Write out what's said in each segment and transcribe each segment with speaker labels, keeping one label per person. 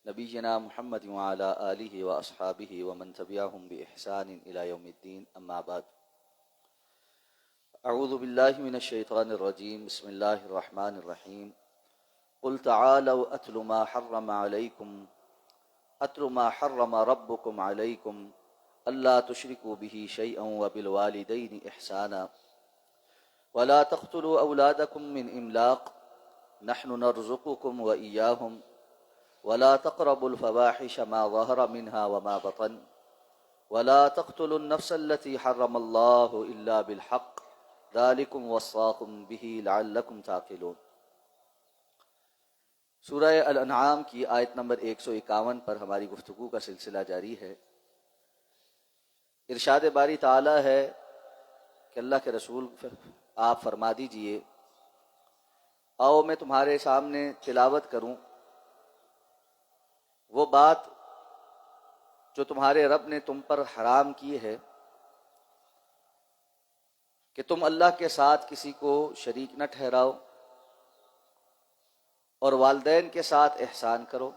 Speaker 1: نبینا محمد وعلی آلہ واصحابہ ومن تبعہم بإحسان الی یوم الدین، اما بعد۔ اعوذ باللہ من الشیطان الرجیم، بسم اللہ الرحمن الرحیم۔ قل تعالوا اتل ما حرم ربکم علیکم الا تشرکوا به شیئا وبالوالدین احسانا ولا تقتلوا اولادکم من املاق نحن نرزقکم وإیاہم ولا تقربوا الفواحش ما ظهر منها وما بطن ولا تقتلوا النفس التي حرم الله إلا بالحق ذلكم وصاكم به لعلكم تعقلون۔ سورہ الانعام کی آیت نمبر 151 پر ہماری گفتگو کا سلسلہ جاری ہے۔ ارشاد باری تعالی ہے کہ اللہ کے رسول آپ فرما دیجئے، آؤ میں تمہارے سامنے تلاوت کروں وہ بات جو تمہارے رب نے تم پر حرام کی ہے کہ تم اللہ کے ساتھ کسی کو شریک نہ ٹھہراؤ اور والدین کے ساتھ احسان کرو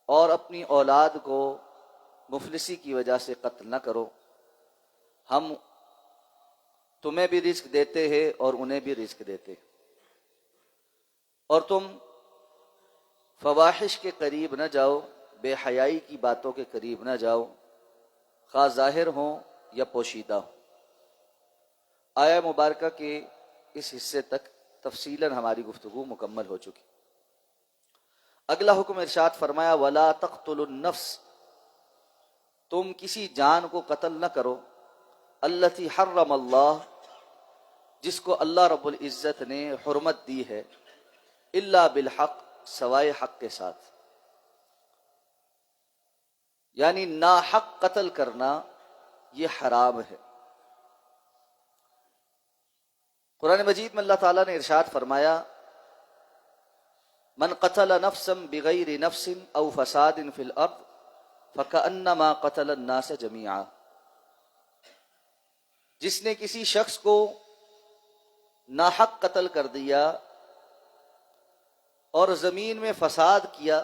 Speaker 1: اور اپنی اولاد کو مفلسی کی وجہ سے قتل نہ کرو، ہم تمہیں بھی رزق دیتے ہیں اور انہیں بھی رزق دیتے ہیں، اور تم فواحش کے قریب نہ جاؤ، بے حیائی کی باتوں کے قریب نہ جاؤ، خواہ ظاہر ہوں یا پوشیدہ ہوں۔ آیہ مبارکہ کے اس حصے تک تفصیلاً ہماری گفتگو مکمل ہو چکی۔ اگلا حکم ارشاد فرمایا وَلَا تَقْتُلُوا النَّفْسَ، تم کسی جان کو قتل نہ کرو، الَّتِي حَرَّمَ اللَّهُ، جس کو اللہ رب العزت نے حرمت دی ہے، الا بالحق، سوائے حق کے ساتھ، یعنی ناحق قتل کرنا یہ حرام ہے۔ قرآن مجید میں اللہ تعالیٰ نے ارشاد فرمایا من قتل نفسا بغیر نفس او فساد فی الارض فکأنما قتل الناس جمیعا، جس نے کسی شخص کو ناحق قتل کر دیا اور زمین میں فساد کیا،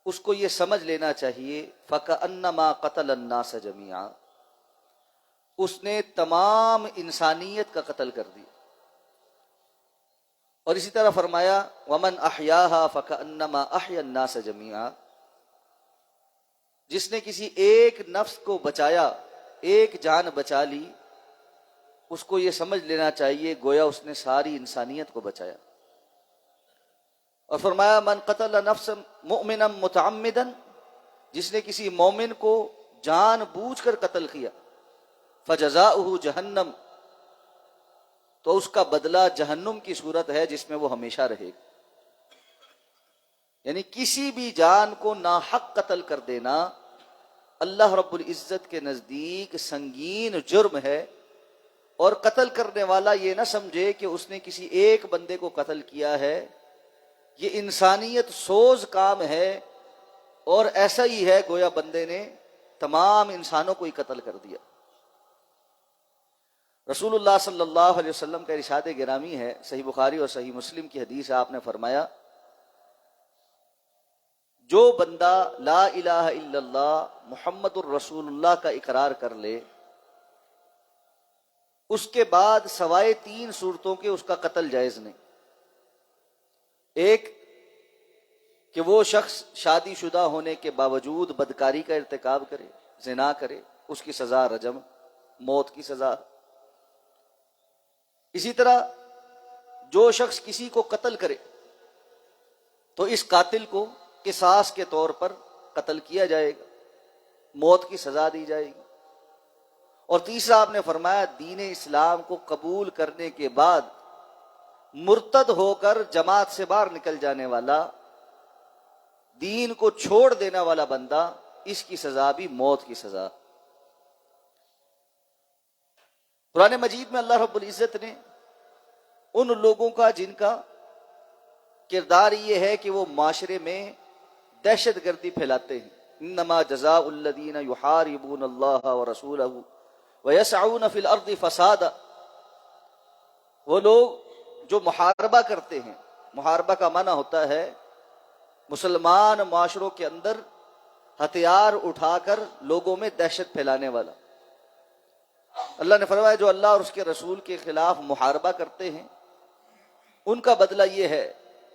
Speaker 1: اس کو یہ سمجھ لینا چاہیے فَكَأَنَّمَا قَتَلَ النَّاسَ جَمِيعًا، اس نے تمام انسانیت کا قتل کر دیا۔ اور اسی طرح فرمایا وَمَنْ أَحْيَاهَا فَكَأَنَّمَا أَحْيَا النَّاسَ جَمِيعًا، جس نے کسی ایک نفس کو بچایا، ایک جان بچا لی، اس کو یہ سمجھ لینا چاہیے گویا اس نے ساری انسانیت کو بچایا۔ اور فرمایا من قتل نفسا مؤمنا متعمدا، جس نے کسی مومن کو جان بوجھ کر قتل کیا، فجزاؤہ جہنم، تو اس کا بدلہ جہنم کی صورت ہے جس میں وہ ہمیشہ رہے گا۔ یعنی کسی بھی جان کو ناحق قتل کر دینا اللہ رب العزت کے نزدیک سنگین جرم ہے، اور قتل کرنے والا یہ نہ سمجھے کہ اس نے کسی ایک بندے کو قتل کیا ہے، یہ انسانیت سوز کام ہے، اور ایسا ہی ہے گویا بندے نے تمام انسانوں کو ہی قتل کر دیا۔ رسول اللہ صلی اللہ علیہ وسلم کا ارشاد گرامی ہے، صحیح بخاری اور صحیح مسلم کی حدیث ہے، آپ نے فرمایا جو بندہ لا الہ الا اللہ محمد الرسول اللہ کا اقرار کر لے، اس کے بعد سوائے 3 صورتوں کے اس کا قتل جائز نہیں۔ ایک کہ وہ شخص شادی شدہ ہونے کے باوجود بدکاری کا ارتکاب کرے، زنا کرے، اس کی سزا رجم، موت کی سزا۔ اسی طرح جو شخص کسی کو قتل کرے تو اس قاتل کو قصاص کے طور پر قتل کیا جائے گا، موت کی سزا دی جائے گی۔ اور تیسرا آپ نے فرمایا دین اسلام کو قبول کرنے کے بعد مرتد ہو کر جماعت سے باہر نکل جانے والا، دین کو چھوڑ دینے والا بندہ، اس کی سزا بھی موت کی سزا۔ قرآن مجید میں اللہ رب العزت نے ان لوگوں کا جن کا کردار یہ ہے کہ وہ معاشرے میں دہشت گردی پھیلاتے ہیں، انما جزاء الذین یحاربون اللہ ورسولہ ویسعون فی الارض فسادا، وہ لوگ جو محاربہ کرتے ہیں، محاربہ کا معنی ہوتا ہے مسلمان معاشروں کے اندر ہتھیار اٹھا کر لوگوں میں دہشت پھیلانے والا۔ اللہ نے فرمایا جو اللہ اور اس کے رسول کے خلاف محاربہ کرتے ہیں ان کا بدلہ یہ ہے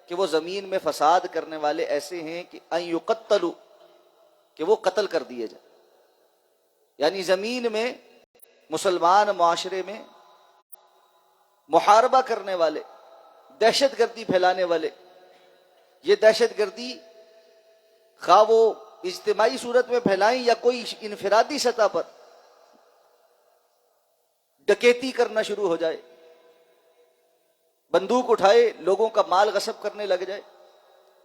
Speaker 1: کہ وہ زمین میں فساد کرنے والے ایسے ہیں کہ ان یقتلوا، کہ وہ قتل کر دیے جائیں۔ یعنی زمین میں مسلمان معاشرے میں محاربہ کرنے والے، دہشت گردی پھیلانے والے، یہ دہشت گردی خواہ وہ اجتماعی صورت میں پھیلائیں یا کوئی انفرادی سطح پر ڈکیتی کرنا شروع ہو جائے، بندوق اٹھائے لوگوں کا مال غصب کرنے لگ جائے،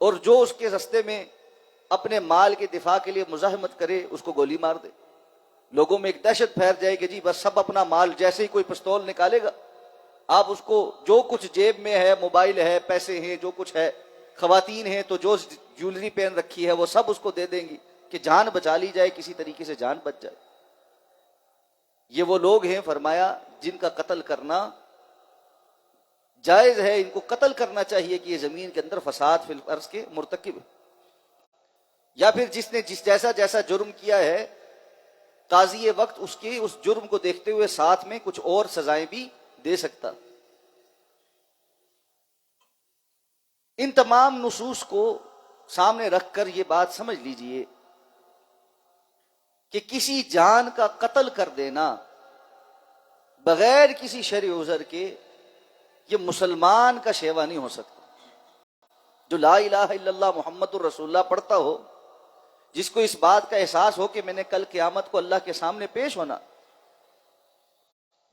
Speaker 1: اور جو اس کے رستے میں اپنے مال کے دفاع کے لیے مزاحمت کرے اس کو گولی مار دے۔ لوگوں میں ایک دہشت پھیل جائے کہ جی بس سب اپنا مال، جیسے ہی کوئی پستول نکالے گا آپ اس کو جو کچھ جیب میں ہے، موبائل ہے، پیسے ہیں، جو کچھ ہے، خواتین ہیں تو جو جیولری پہن رکھی ہے وہ سب اس کو دے دیں گی کہ جان بچا لی جائے، کسی طریقے سے جان بچ جائے۔ یہ وہ لوگ ہیں فرمایا جن کا قتل کرنا جائز ہے، ان کو قتل کرنا چاہیے کہ یہ زمین کے اندر فساد فی الارض کے مرتکب ہے۔ یا پھر جس نے جیسا جرم کیا ہے قاضی وقت اس جرم کو دیکھتے ہوئے ساتھ میں کچھ اور سزائیں بھی دے سکتا۔ ان تمام نصوص کو سامنے رکھ کر یہ بات سمجھ لیجئے کہ کسی جان کا قتل کر دینا بغیر کسی شرعی عذر کے یہ مسلمان کا شیوا نہیں ہو سکتا۔ جو لا الہ الا اللہ محمد الرسول اللہ پڑھتا ہو، جس کو اس بات کا احساس ہو کہ میں نے کل قیامت کو اللہ کے سامنے پیش ہونا،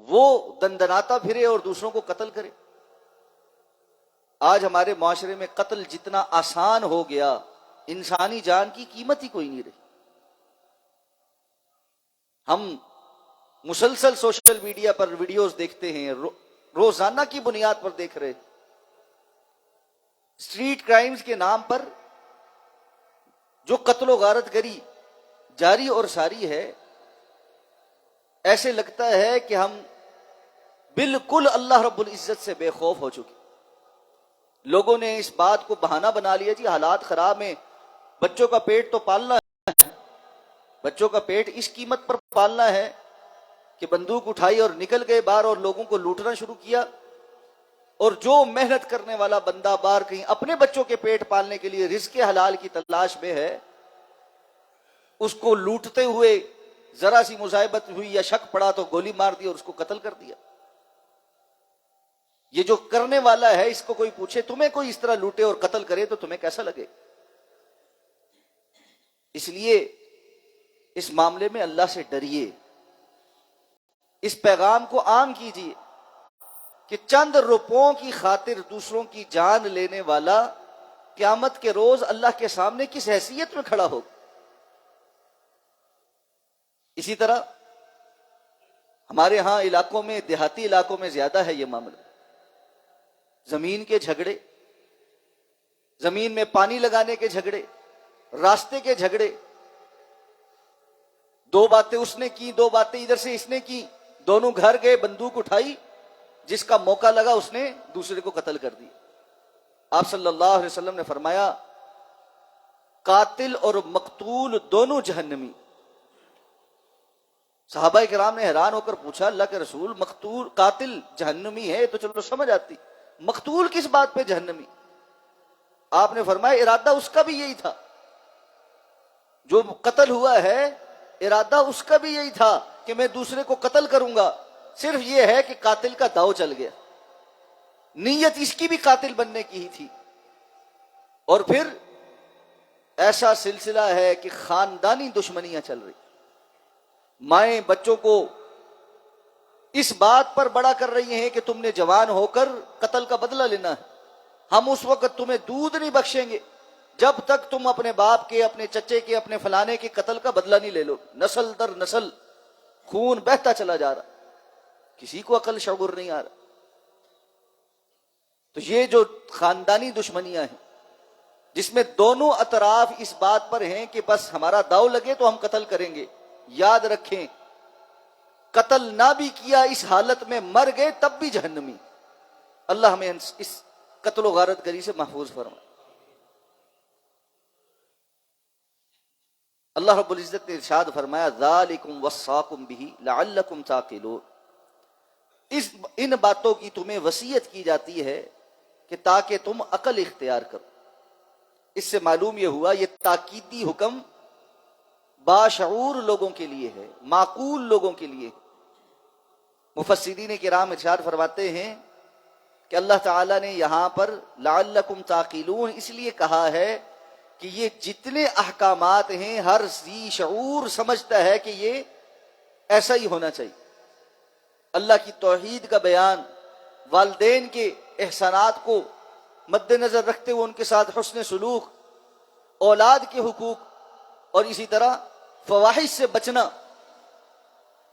Speaker 1: وہ دندناتا پھرے اور دوسروں کو قتل کرے۔ آج ہمارے معاشرے میں قتل جتنا آسان ہو گیا، انسانی جان کی قیمت ہی کوئی نہیں رہی۔ ہم مسلسل سوشل میڈیا پر ویڈیوز دیکھتے ہیں، روزانہ کی بنیاد پر دیکھ رہے، اسٹریٹ کرائمز کے نام پر جو قتل و غارت گری جاری اور ساری ہے، ایسے لگتا ہے کہ ہم بالکل اللہ رب العزت سے بے خوف ہو چکے۔ لوگوں نے اس بات کو بہانہ بنا لیا جی حالات خراب ہیں، بچوں کا پیٹ تو پالنا ہے، بچوں کا پیٹ اس قیمت پر پالنا ہے کہ بندوق اٹھائی اور نکل گئے باہر اور لوگوں کو لوٹنا شروع کیا۔ اور جو محنت کرنے والا بندہ باہر کہیں اپنے بچوں کے پیٹ پالنے کے لیے رزق حلال کی تلاش میں ہے، اس کو لوٹتے ہوئے ذرا سی مصائبت ہوئی یا شک پڑا تو گولی مار دی اور اس کو قتل کر دیا۔ یہ جو کرنے والا ہے اس کو کوئی پوچھے تمہیں کوئی اس طرح لوٹے اور قتل کرے تو تمہیں کیسا لگے؟ اس لیے اس معاملے میں اللہ سے ڈریے، اس پیغام کو عام کیجیے کہ چند روپوں کی خاطر دوسروں کی جان لینے والا قیامت کے روز اللہ کے سامنے کس حیثیت میں کھڑا ہوگا۔ اسی طرح ہمارے ہاں علاقوں میں، دیہاتی علاقوں میں زیادہ ہے یہ معاملہ، زمین کے جھگڑے، زمین میں پانی لگانے کے جھگڑے، راستے کے جھگڑے، دو باتیں اس نے کی، دو باتیں ادھر سے اس نے کی، دونوں گھر گئے، بندوق اٹھائی، جس کا موقع لگا اس نے دوسرے کو قتل کر دیا۔ آپ صلی اللہ علیہ وسلم نے فرمایا قاتل اور مقتول دونوں جہنمی۔ صحابہ کرام نے حیران ہو کر پوچھا اللہ کے رسول مقتول قاتل جہنمی ہے تو چلو سمجھ آتی، مقتول کس بات پہ جہنمی؟ آپ نے فرمایا ارادہ اس کا بھی یہی تھا، جو قتل ہوا ہے ارادہ اس کا بھی یہی تھا کہ میں دوسرے کو قتل کروں گا، صرف یہ ہے کہ قاتل کا داؤ چل گیا، نیت اس کی بھی قاتل بننے کی ہی تھی۔ اور پھر ایسا سلسلہ ہے کہ خاندانی دشمنیاں چل رہی، مائیں بچوں کو اس بات پر بڑا کر رہی ہیں کہ تم نے جوان ہو کر قتل کا بدلہ لینا ہے، ہم اس وقت تمہیں دودھ نہیں بخشیں گے جب تک تم اپنے باپ کے، اپنے چچے کے، اپنے فلانے کے قتل کا بدلہ نہیں لے لو۔ نسل در نسل خون بہتا چلا جا رہا، کسی کو عقل شعور نہیں آ رہا۔ تو یہ جو خاندانی دشمنیاں ہیں جس میں دونوں اطراف اس بات پر ہیں کہ بس ہمارا داؤ لگے تو ہم قتل کریں گے، یاد رکھیں قتل نہ بھی کیا اس حالت میں مر گئے تب بھی جہنمی۔ اللہ ہمیں اس قتل و غارت گری سے محفوظ فرمائے۔ اللہ رب العزت نے ارشاد فرمایا ذالکم وصاکم بہ لعلکم تعقلون، ان باتوں کی تمہیں وصیت کی جاتی ہے کہ تاکہ تم عقل اختیار کرو۔ اس سے معلوم یہ ہوا یہ تاکیدی حکم باشعور لوگوں کے لیے ہے، معقول لوگوں کے لیے ہے۔ مفسرین کرام ارشاد فرماتے ہیں کہ اللہ تعالیٰ نے یہاں پر لعلکم تعقلون اس لیے کہا ہے کہ یہ جتنے احکامات ہیں ہر ذی شعور سمجھتا ہے کہ یہ ایسا ہی ہونا چاہیے۔ اللہ کی توحید کا بیان، والدین کے احسانات کو مد نظر رکھتے ہوئے ان کے ساتھ حسن سلوک، اولاد کے حقوق، اور اسی طرح فواحش سے بچنا،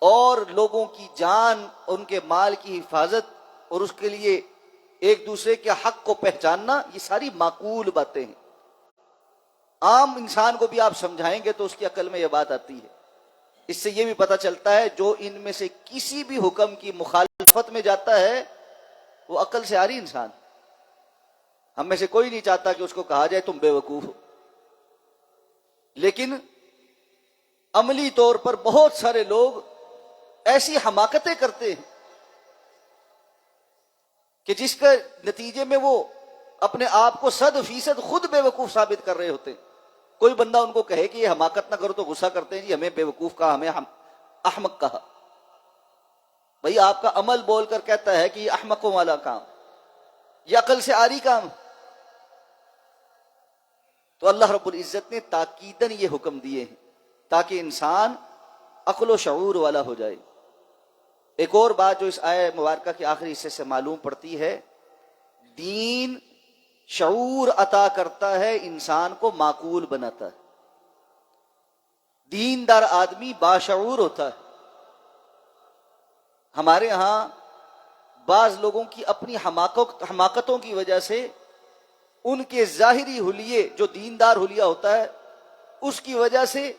Speaker 1: اور لوگوں کی جان، ان کے مال کی حفاظت، اور اس کے لیے ایک دوسرے کے حق کو پہچاننا، یہ ساری معقول باتیں ہیں۔ عام انسان کو بھی آپ سمجھائیں گے تو اس کی عقل میں یہ بات آتی ہے۔ اس سے یہ بھی پتہ چلتا ہے جو ان میں سے کسی بھی حکم کی مخالفت میں جاتا ہے وہ عقل سے عاری انسان۔ ہم میں سے کوئی نہیں چاہتا کہ اس کو کہا جائے تم بے وقوف ہو، لیکن عملی طور پر بہت سارے لوگ ایسی حماقتیں کرتے ہیں کہ جس کے نتیجے میں وہ اپنے آپ کو 100% خود بے وقوف ثابت کر رہے ہوتے ہیں۔ کوئی بندہ ان کو کہے کہ یہ حماقت نہ کرو تو غصہ کرتے ہیں، جی ہمیں بے وقوف کہا، ہمیں احمق کہا۔ بھئی آپ کا عمل بول کر کہتا ہے کہ یہ احمقوں والا کام، یہ عقل سے عاری کام۔ تو اللہ رب العزت نے تاکیداً یہ حکم دیے ہیں تاکہ انسان عقل و شعور والا ہو جائے۔ ایک اور بات جو اس آیہ مبارکہ کے آخری حصے سے معلوم پڑتی ہے، دین شعور عطا کرتا ہے، انسان کو معقول بناتا ہے۔ دیندار آدمی باشعور ہوتا ہے۔ ہمارے ہاں بعض لوگوں کی اپنی حماقتوں کی وجہ سے ان کے ظاہری حلیے جو دیندار حلیہ ہوتا ہے اس کی وجہ سے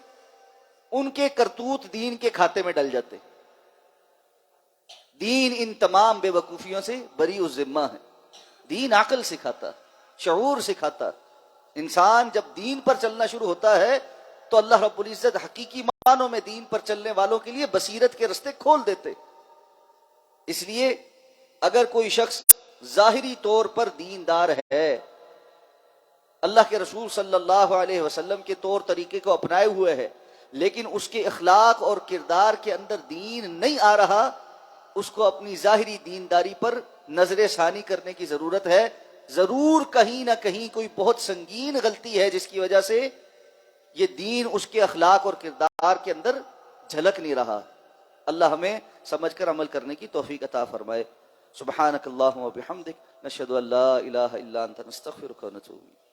Speaker 1: ان کے کرتوت دین کے کھاتے میں ڈل جاتے۔ دین ان تمام بے وقوفیوں سے بری الذمہ ہے۔ دین عقل سکھاتا، شعور سکھاتا۔ انسان جب دین پر چلنا شروع ہوتا ہے تو اللہ رب العزت حقیقی معنوں میں دین پر چلنے والوں کے لیے بصیرت کے رستے کھول دیتے۔ اس لیے اگر کوئی شخص ظاہری طور پر دیندار ہے، اللہ کے رسول صلی اللہ علیہ وسلم کے طور طریقے کو اپنائے ہوئے ہے، لیکن اس کے اخلاق اور کردار کے اندر دین نہیں آ رہا، اس کو اپنی ظاہری دینداری پر نظر ثانی کرنے کی ضرورت ہے۔ ضرور کہیں نہ کہیں کوئی بہت سنگین غلطی ہے جس کی وجہ سے یہ دین اس کے اخلاق اور کردار کے اندر جھلک نہیں رہا۔ اللہ ہمیں سمجھ کر عمل کرنے کی توفیق عطا فرمائے۔ سبحانک اللہم و بحمدک، نشہد ان لا الہ الا انت، نستغفرک و نتوب الیک۔